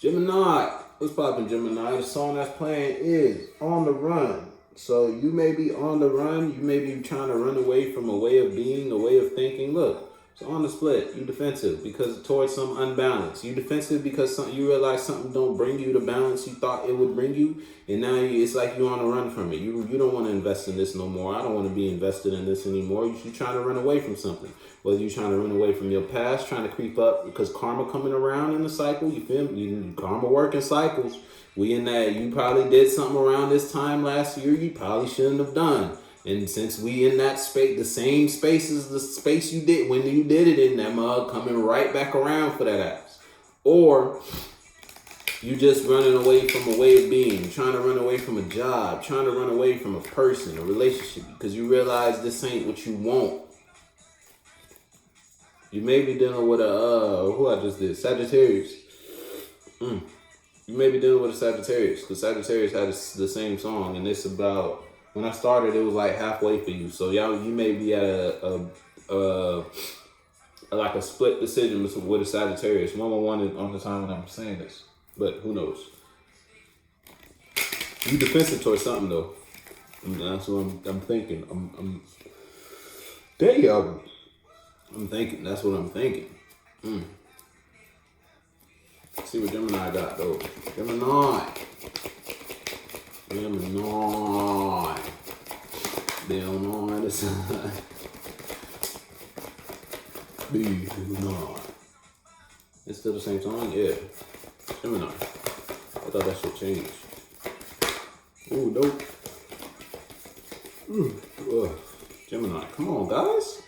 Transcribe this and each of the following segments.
Gemini, what's poppin', Gemini? The song that's playing is On the Run. So you may be on the run, you may be trying to run away from a way of being, a way of thinking. Look, it's on the split. You defensive because towards some unbalance. You defensive because you realize something don't bring you the balance you thought it would bring you, and now it's like you're on the run from it. You don't want to invest in this no more. I don't want to be invested in this anymore. You're trying to run away from something. Whether you're trying to run away from your past, trying to creep up because karma coming around in the cycle. You feel me? Karma work in cycles. We in that, you probably did something around this time last year you probably shouldn't have done. And since we in that space, the same space as the space you did when you did it in, that mug coming right back around for that ass. Or you just running away from a way of being, trying to run away from a job, trying to run away from a person, a relationship, because you realize this ain't what you want. You may be dealing with who I just did, Sagittarius. You may be dealing with a Sagittarius, because Sagittarius had the same song, and it's about, when I started, it was like halfway for you. So y'all, you may be at like a split decision with a Sagittarius. 1-on-1 on the time when I'm saying this, but who knows? You defensive towards something though. That's what I'm thinking. There you go. I'm thinking. That's what I'm thinking. See what Gemini got though. Gemini. They don't know how to sign. Gemini. It's still the same song? Yeah. Gemini. I thought that should change. Ooh, dope. Gemini. Come on, guys.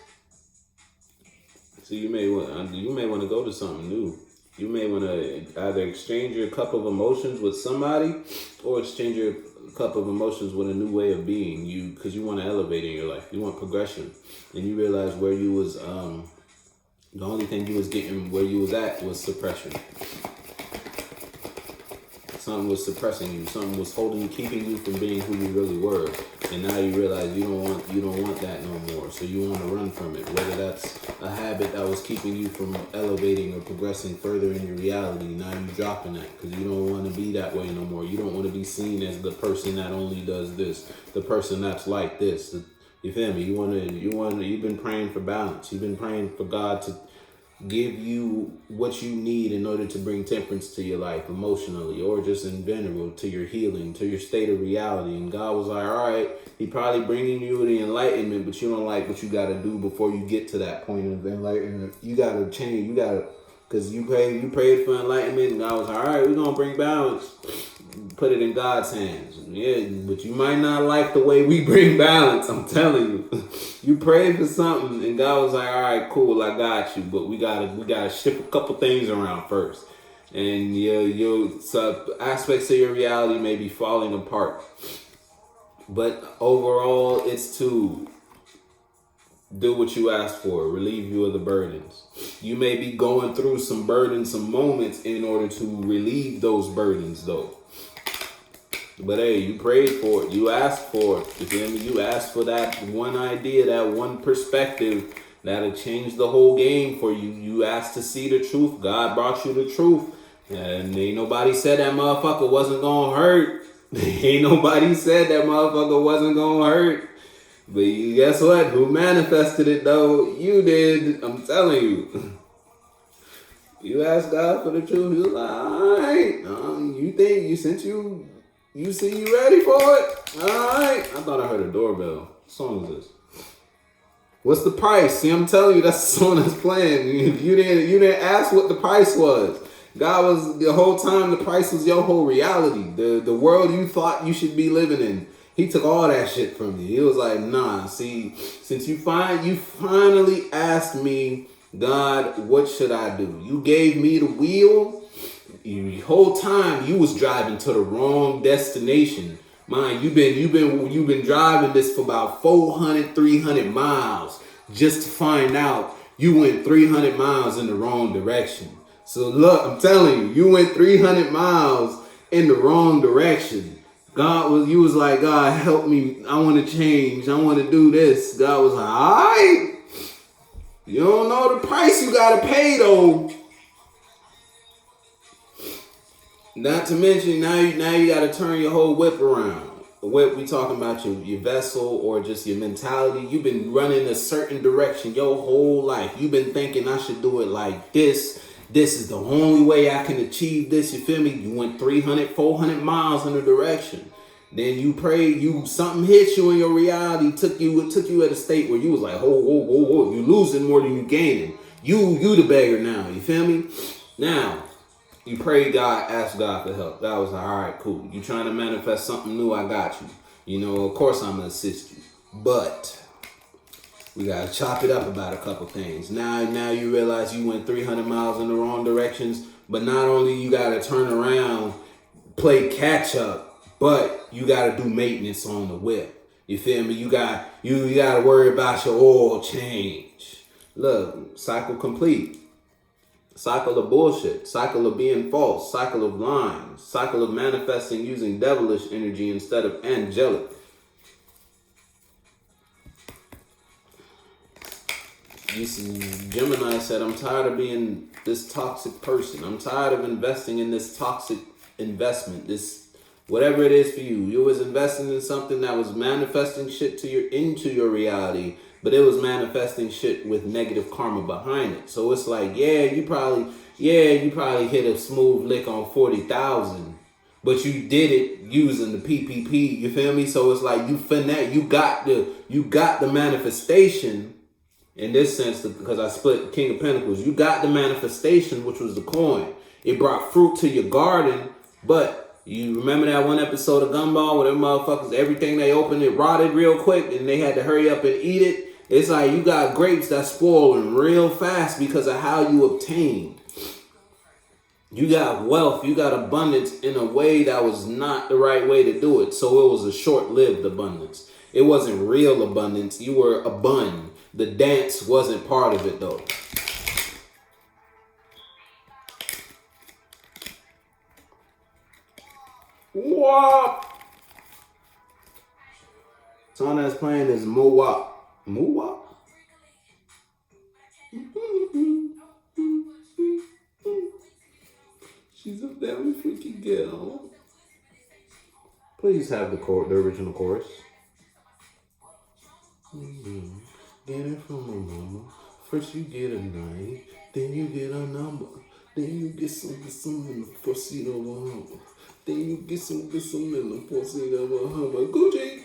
See, you may want to go to something new. You may want to either exchange your cup of emotions with somebody or exchange your cup of emotions with a new way of being. Because you want to elevate in your life. You want progression. And you realize where you was, the only thing you was getting where you was at was suppression. Something was suppressing you. Something was keeping you from being who you really were. And now you realize you don't want that no more. So you want to run from it. Whether that's a habit that was keeping you from elevating or progressing further in your reality, now you're dropping that because you don't want to be that way no more. You don't want to be seen as the person that only does this, the person that's like this. You feel me? You've been praying for balance. You've been praying for God to give you what you need in order to bring temperance to your life emotionally or just in general to your healing, to your state of reality. And God was like, all right, he probably bringing you the enlightenment, but you don't like what you got to do before you get to that point of enlightenment. You got to change. Because you prayed for enlightenment, and God was like, all right, we're going to bring balance. Put it in God's hands. Yeah, but you might not like the way we bring balance. I'm telling you. You prayed for something, and God was like, all right, cool, I got you. But we gotta shift a couple things around first. And your aspects of your reality may be falling apart. But overall, it's to do what you asked for, relieve you of the burdens. You may be going through some burdensome moments in order to relieve those burdens, though. But hey, you prayed for it. You asked for it. You feel me? You asked for that one idea, that one perspective that'll change the whole game for you. You asked to see the truth. God brought you the truth. And ain't nobody said that motherfucker wasn't gonna hurt. Ain't nobody said that motherfucker wasn't gonna hurt. But guess what? Who manifested it though? You did. I'm telling you. You asked God for the truth. He was like, all right. You think you see you ready for it? All right. I thought I heard a doorbell. What song is this? What's the price? See, I'm telling you, that's the song that's playing. You didn't ask what the price was. God was, the whole time, the price was your whole reality. The world you thought you should be living in. He took all that shit from you. He was like, nah, see, since you finally asked me, God, what should I do? You gave me the wheel. The whole time you was driving to the wrong destination. Man, you've been driving this for about 300 miles just to find out you went 300 miles in the wrong direction. So look, I'm telling you went 300 miles in the wrong direction. You was like, God, help me. I want to change. I want to do this. God was like, all right. You don't know the price you got to pay, though. Not to mention, now you got to turn your whole whip around. The whip, we talking about your vessel or just your mentality. You've been running a certain direction your whole life. You've been thinking I should do it like this. This is the only way I can achieve this. You feel me? You went 300, 400 miles in a direction. Then you prayed, something hit you in your reality, took you at a state where you was like, whoa, you losing more than you gaining. You the beggar now. You feel me? Now, you prayed God, asked God for help. God was like, all right, cool. You trying to manifest something new, I got you. You know, of course I'm going to assist you. But we got to chop it up about a couple things. Now you realize you went 300 miles in the wrong directions. But not only you got to turn around, play catch up, but you got to do maintenance on the whip. You feel me? You got to worry about your oil change. Look, cycle complete. Cycle of bullshit, cycle of being false, cycle of lying, cycle of manifesting using devilish energy instead of angelic. Gemini said, I'm tired of being this toxic person. I'm tired of investing in this toxic investment, this whatever it is for you. You was investing in something that was manifesting shit into your reality, but it was manifesting shit with negative karma behind it. So it's like, you probably hit a smooth lick on 40,000, but you did it using the PPP. You feel me? So it's like you got the manifestation in this sense, because I split King of Pentacles. You got the manifestation, which was the coin. It brought fruit to your garden, but you remember that one episode of Gumball where them motherfuckers, everything they opened, it rotted real quick and they had to hurry up and eat it? It's like you got grapes that's spoiling real fast because of how you obtained. You got wealth, you got abundance in a way that was not the right way to do it. So it was a short-lived abundance. It wasn't real abundance. You were a bun. The dance wasn't part of it though. What? Song that's playing is Mo-Wop. Mo-Wop? She's a very freaky girl. Please have the original chorus. Get it from a mama. First you get a name, then you get a number, then you get some in the first seat of a Hummer. Then you get some in the fourth seat of a Hummer. Gucci.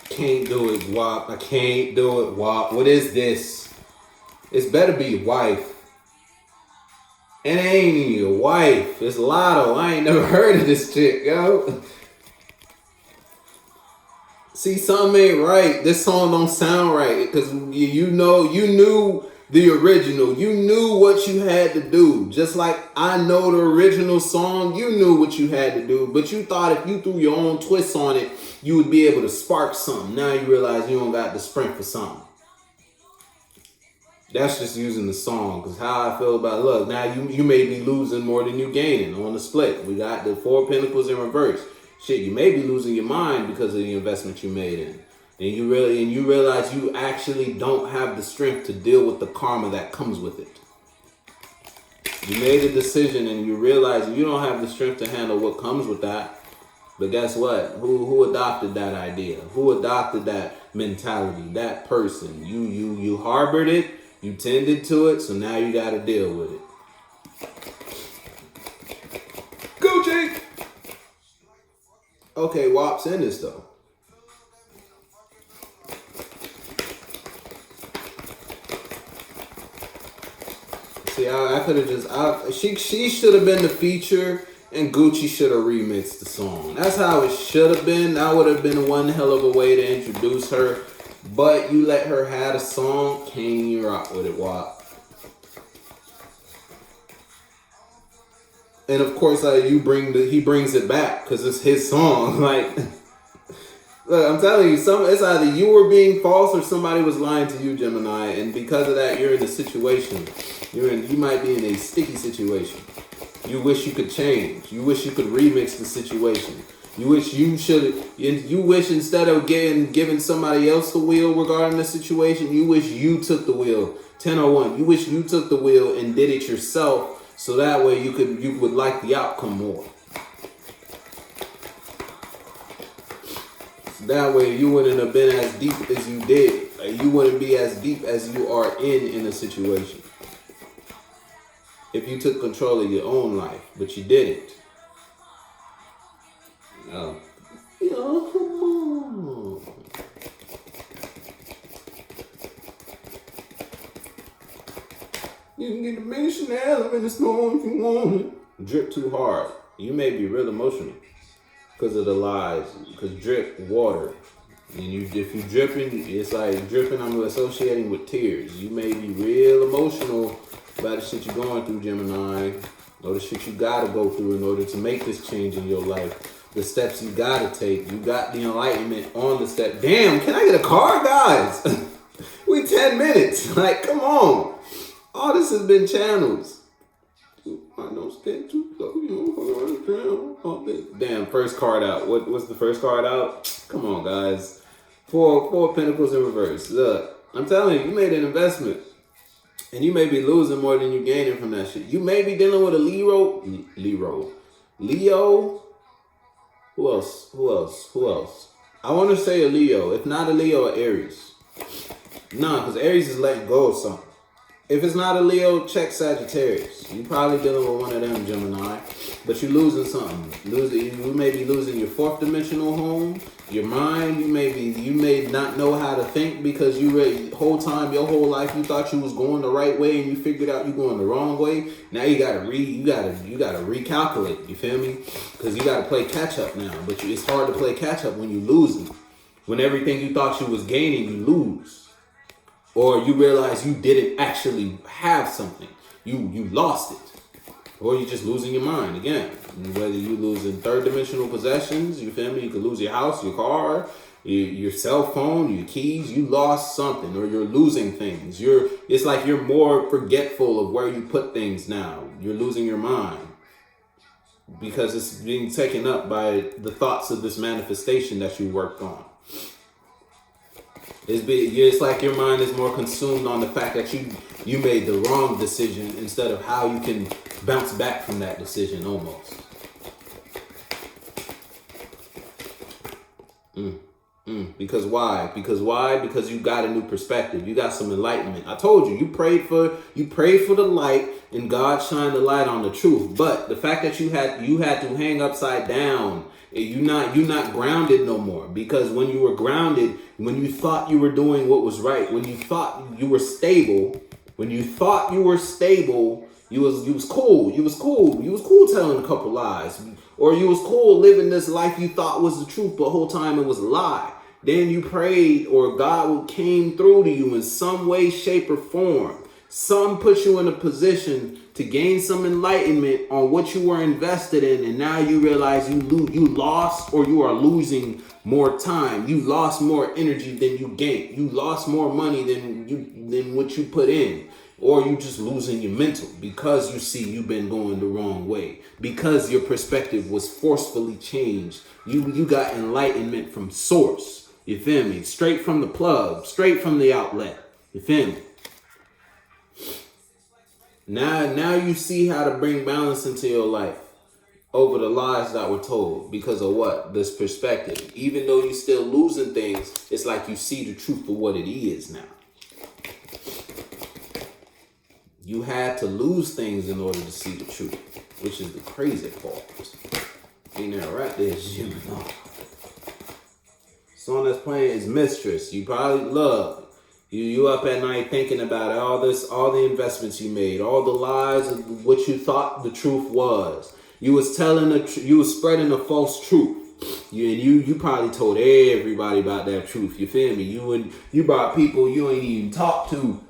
Can't do it, Wop. I can't do it, Wop. What is this? It's better be your wife. And it ain't even your wife. It's Lotto. I ain't never heard of this chick, yo. See, something ain't right. This song don't sound right. Because you knew the original. You knew what you had to do. Just like I know the original song, you knew what you had to do. But you thought if you threw your own twist on it, you would be able to spark something. Now you realize you don't got the sprint for something. That's just using the song. Because how I feel about, look, now you may be losing more than you gaining on the split. We got the 4 of Pentacles in reverse. Shit, you may be losing your mind because of the investment you made in. And you realize you actually don't have the strength to deal with the karma that comes with it. You made a decision and you realize you don't have the strength to handle what comes with that. But guess what? Who adopted that idea? Who adopted that mentality? That person. You harbored it. You tended to it. So now you got to deal with it. Go, Jake. Okay, Wop's in this though. See, I could have just, she should have been the feature and Gucci should have remixed the song. That's how it should have been. That would have been one hell of a way to introduce her. But you let her have a song, can you rock with it, Wop? And of course, he brings it back because it's his song. Like, look, I'm telling you, it's either you were being false or somebody was lying to you, Gemini. And because of that, you're in a situation. You might be in a sticky situation. You wish you could change. You wish you could remix the situation. You wish you should. You wish instead of giving somebody else the wheel regarding the situation, you wish you took the wheel. 1001. You wish you took the wheel and did it yourself, so that way you would like the outcome more. So that way you wouldn't have been as deep as you did. Like, you wouldn't be as deep as you are in a situation. If you took control of your own life, but you didn't. Oh, come on. You can get the missionary in the storm if you want it. Drip too hard. You may be real emotional because of the lies. Because drip water. And if you dripping, it's like dripping, I'm associating with tears. You may be real emotional about the shit you're going through, Gemini. Or the shit you gotta go through in order to make this change in your life. The steps you gotta take. You got the enlightenment on the step. Damn, can I get a card, guys? We 10 minutes. Like, come on. All this has been channels. I don't stand too low. Damn, first card out. What's the first card out? Come on, guys. Four Pentacles in reverse. Look, I'm telling you, you made an investment. And you may be losing more than you gaining from that shit. You may be dealing with a Leo. Who else? I want to say a Leo. If not a Leo, an Aries. Nah, because Aries is letting go of something. If it's not a Leo, check Sagittarius. You probably dealing with one of them, Gemini. But you're losing something. You may be losing your fourth dimensional home, your mind. You may not know how to think because your whole life you thought you was going the right way and you figured out you're going the wrong way. Now you gotta recalculate. You feel me? Because you gotta play catch up now. But it's hard to play catch up when you losing. When everything you thought you was gaining, you lose. Or you realize you didn't actually have something. You lost it. Or you're just losing your mind again. Whether you losing third dimensional possessions, you feel me? You could lose your house, your car, your cell phone, your keys. You lost something, or you're losing things. It's like you're more forgetful of where you put things now. You're losing your mind because it's being taken up by the thoughts of this manifestation that you worked on. It's like your mind is more consumed on the fact that you made the wrong decision instead of how you can bounce back from that decision almost. Because why? Because you got a new perspective. You got some enlightenment. I told you, you prayed for the light and God shined the light on the truth. But the fact that you had to hang upside down, you're not grounded no more. Because when you were grounded, when you thought you were doing what was right, when you thought you were stable, you was cool. You was cool telling a couple lies. Or you was cool living this life you thought was the truth, but the whole time it was a lie. Then you prayed, or God came through to you in some way, shape, or form. Some put you in a position to gain some enlightenment on what you were invested in, and now you realize you lost, or you are losing more time. You lost more energy than you gained. You lost more money than what you put in. Or you just losing your mental because you see you've been going the wrong way. Because your perspective was forcefully changed. You got enlightenment from source. You feel me? Straight from the plug. Straight from the outlet. You feel me? Now you see how to bring balance into your life over the lies that were told. Because of what? This perspective. Even though you're still losing things, it's like you see the truth for what it is now. You had to lose things in order to see the truth, which is the crazy part. Ain't that right there, Gemini? Song that's playing is Mistress. You probably love. You up at night thinking about it, all the investments you made, all the lies of what you thought the truth was. You was you was spreading a false truth. You probably told everybody about that truth. You feel me? You brought people you ain't even talked to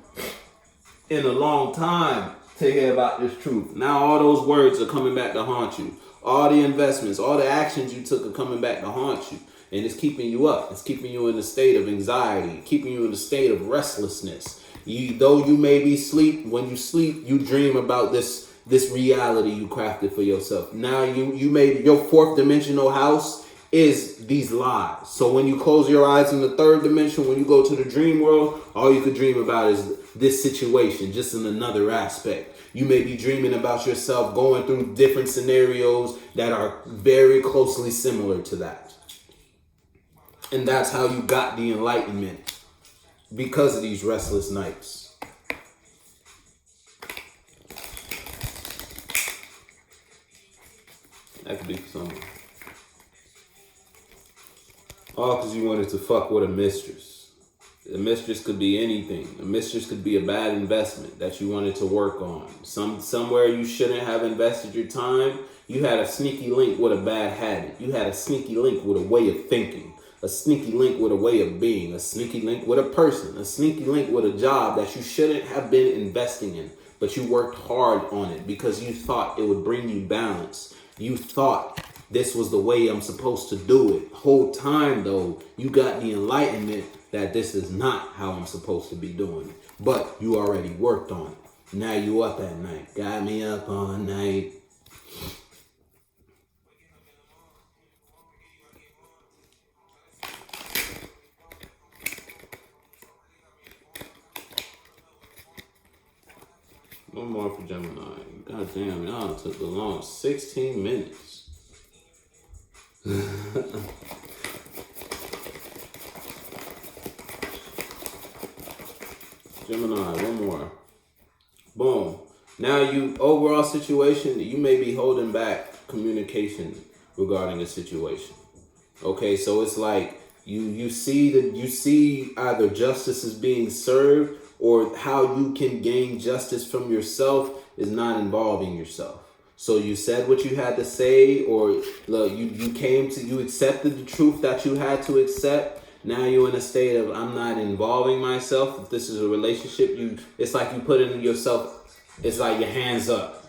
in a long time to hear about this truth. Now all those words are coming back to haunt you. All the investments, all the actions you took are coming back to haunt you. And it's keeping you up. It's keeping you in a state of anxiety, keeping you in a state of restlessness. Though you may be asleep, when you sleep, you dream about this reality you crafted for yourself. Now you made your fourth dimensional house is these lies. So when you close your eyes in the third dimension, when you go to the dream world, all you could dream about is this situation, just in another aspect. You may be dreaming about yourself going through different scenarios that are very closely similar to that. And that's how you got the enlightenment, because of these restless nights. That could be for someone. All because you wanted to fuck with a mistress. A mistress could be anything. A mistress could be a bad investment that you wanted to work on. Somewhere you shouldn't have invested your time. You had a sneaky link with a bad habit. You had a sneaky link with a way of thinking. A sneaky link with a way of being. A sneaky link with a person. A sneaky link with a job that you shouldn't have been investing in. But you worked hard on it because you thought it would bring you balance. You thought this was the way I'm supposed to do it. Whole time, though, you got the enlightenment that this is not how I'm supposed to be doing it. But you already worked on it. Now you up at night. Got me up all night. One more for Gemini. God damn, y'all took the long 16 minutes. Gemini, one more. Boom. Now overall situation, you may be holding back communication regarding a situation. Okay, so it's like you see either justice is being served, or how you can gain justice from yourself is not involving yourself. So you said what you had to say, or look, you accepted the truth that you had to accept. Now you're in a state of, I'm not involving myself. If this is a relationship, it's like you put in yourself, it's like your hands up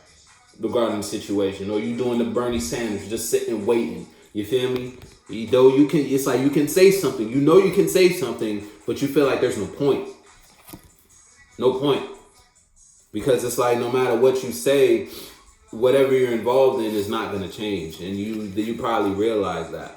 regarding the situation, or you doing the Bernie Sanders, just sitting and waiting. You feel me? Though it's like you can say something. You know you can say something, but you feel like there's no point. No point. Because it's like no matter what you say, whatever you're involved in is not going to change. And you probably realize that.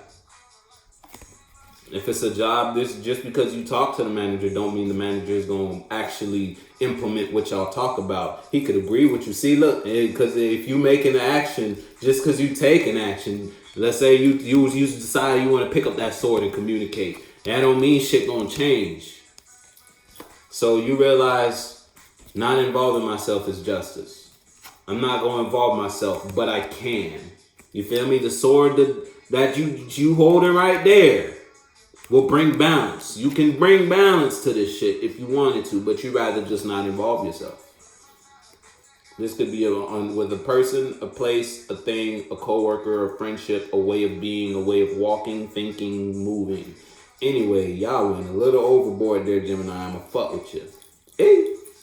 If it's a job, just because you talk to the manager don't mean the manager is going to actually implement what y'all talk about. He could agree with you. See, look, because if you make an action, just because you take an action, let's say you decide you want to pick up that sword and communicate. That don't mean shit going to change. So you realize not involving myself is justice. I'm not going to involve myself, but I can. You feel me? The sword that you holding right there will bring balance. You can bring balance to this shit if you wanted to, but you rather just not involve yourself. This could be with a person, a place, a thing, a coworker, a friendship, a way of being, a way of walking, thinking, moving. Anyway, y'all went a little overboard there, Gemini. I'ma fuck with you. Hey.